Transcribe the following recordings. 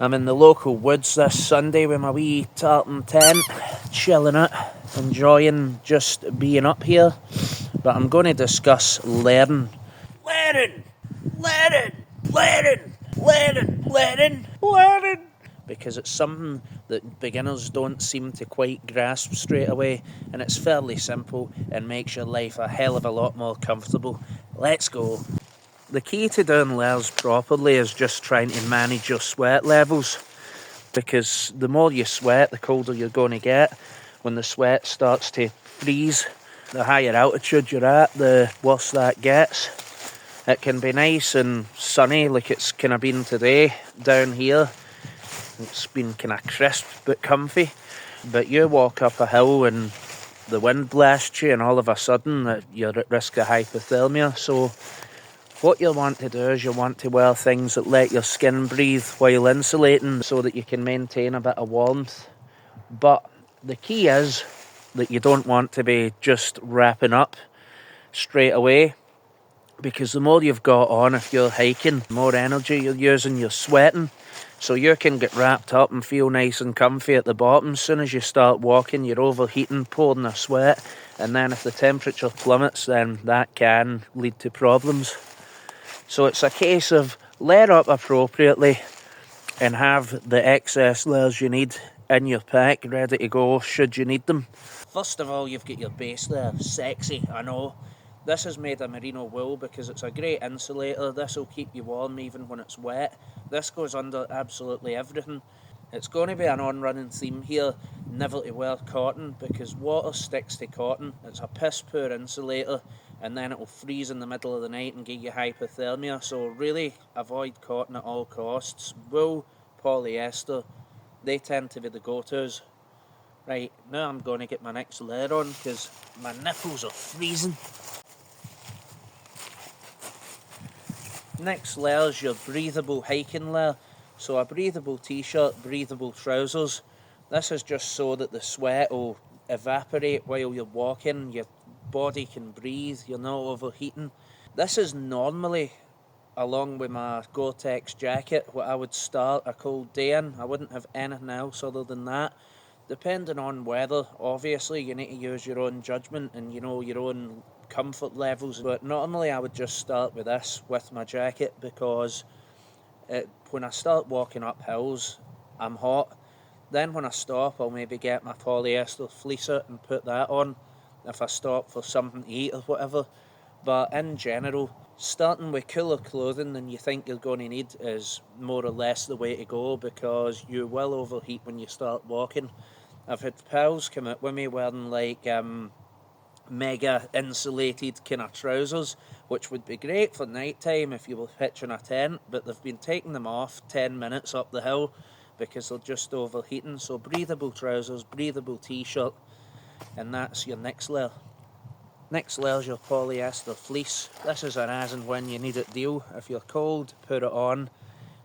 I'm in the local woods this Sunday with my wee tartan tent, chilling it, enjoying just being up here. But I'm going to discuss learning. Learning! Because it's something that beginners don't seem to quite grasp straight away, and it's fairly simple and makes your life a hell of a lot more comfortable. Let's go. The key to doing layers properly is just trying to manage your sweat levels, because the more you sweat, the colder you're going to get. When the sweat starts to freeze, the higher altitude you're at, the worse that gets. It can be nice and sunny like it's kind of been today down here. It's been kind of crisp but comfy. But you walk up a hill and the wind blasts you, and all of a sudden you're at risk of hypothermia. So what you'll want to do is you'll want to wear things that let your skin breathe while insulating, so that you can maintain a bit of warmth. But the key is that you don't want to be just wrapping up straight away, because the more you've got on, if you're hiking, the more energy you're using, you're sweating. So you can get wrapped up and feel nice and comfy at the bottom. As soon as you start walking, you're overheating, pouring a sweat, and then if the temperature plummets, then that can lead to problems. So it's a case of layer up appropriately and have the excess layers you need in your pack ready to go should you need them. First of all, you've got your base layer. Sexy, I know. This is made of merino wool because it's a great insulator. This will keep you warm even when it's wet. This goes under absolutely everything. It's going to be an on-running theme here, never to wear cotton, because water sticks to cotton. It's a piss-poor insulator, and then it will freeze in the middle of the night and give you hypothermia. So really avoid cotton at all costs. Wool, polyester, they tend to be the go-tos. Right, now I'm going to get my next layer on because my nipples are freezing. Next layer is your breathable hiking layer. So a breathable t-shirt, breathable trousers. This is just so that the sweat will evaporate while you're walking, your body can breathe, you're not overheating. This is normally, along with my Gore-Tex jacket, what I would start a cold day in. I wouldn't have anything else other than that. Depending on weather, obviously you need to use your own judgment and your own comfort levels, but normally I would just start with this, with my jacket, because when I start walking up hills, I'm hot. Then when I stop, I'll maybe get my polyester fleecer and put that on if I stop for something to eat or whatever. But in general, starting with cooler clothing than you think you're going to need is more or less the way to go, because you will overheat when you start walking. I've had pals come up with me wearing like mega insulated kind of trousers, which would be great for night time if you were pitching a tent, but they've been taking them off 10 minutes up the hill because they're just overheating. So breathable trousers, breathable t-shirt, and that's your next layer. Next layer is your polyester fleece. This is an as and when you need it deal. If you're cold, put it on.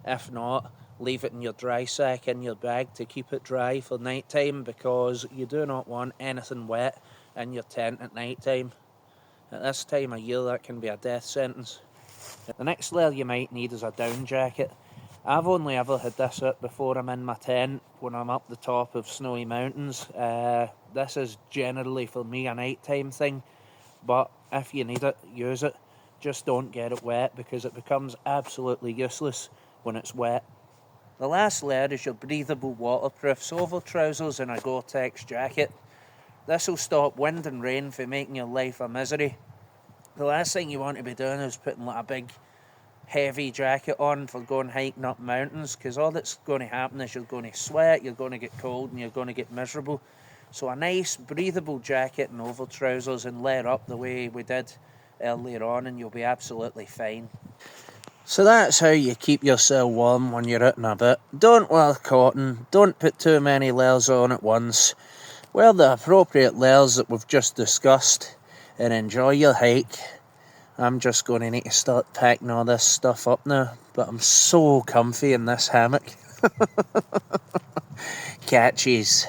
If not, leave it in your dry sack in your bag to keep it dry for night time, because you do not want anything wet in your tent at night time. At this time of year, that can be a death sentence. The next layer you might need is a down jacket. I've only ever had this up before I'm in my tent when I'm up the top of snowy mountains. This is generally for me a nighttime thing, but if you need it, use it. Just don't get it wet, because it becomes absolutely useless when it's wet. The last layer is your breathable waterproof silver trousers and a Gore-Tex jacket. This will stop wind and rain from making your life a misery. The last thing you want to be doing is putting like a big heavy jacket on for going hiking up mountains, because all that's going to happen is you're going to sweat, you're going to get cold, and you're going to get miserable. So a nice breathable jacket and over trousers, and layer up the way we did earlier on, and you'll be absolutely fine. So that's how you keep yourself warm when you're out and about. Don't wear cotton, don't put too many layers on at once. Wear the appropriate layers that we've just discussed and enjoy your hike. I'm just going to need to start packing all this stuff up now, but I'm so comfy in this hammock. Catchies.